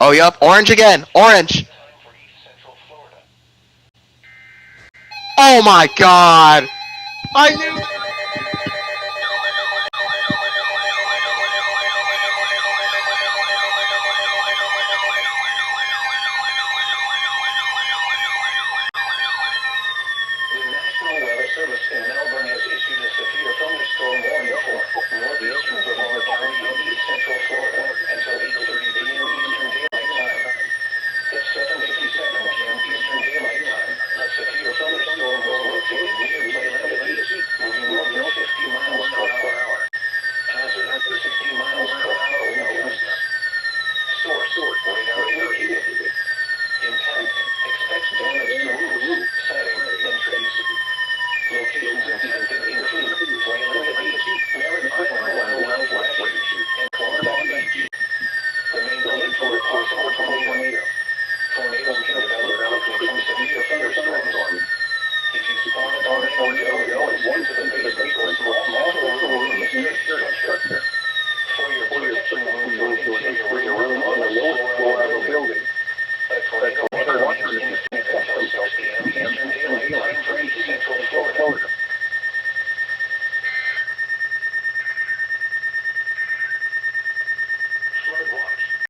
Oh, yup. Orange again. Orange. Oh my god. I knew. The National Weather Service in Melbourne has issued a severe thunderstorm warning for northeastern Brevard County and east central Florida until 8:30 p.m. Eastern Daylight Time. At 7:57 p.m. Eastern Daylight Time, a severe thunderstorm was located near Playland Beach, moving north at 50 miles per hour. Hazard, 60 miles per hour wind gusts. Source, radar indicated. Impact, expect damage to roofs, siding, and trees. Locations impacted include Playland Beach, Merritt Island Wildlife Refuge, and Clawback Beach. The main alert for a possible tornado. Tornadoes can develop quickly from severe thunderstorms. If you spot a tornado, go at once into the basement or small central room in the sturdy structure. For your protection, move to an interior room on the lowest floor of the building. A tornado warning is in effect until 6 p.m. Eastern Daylight Time for East Central Florida.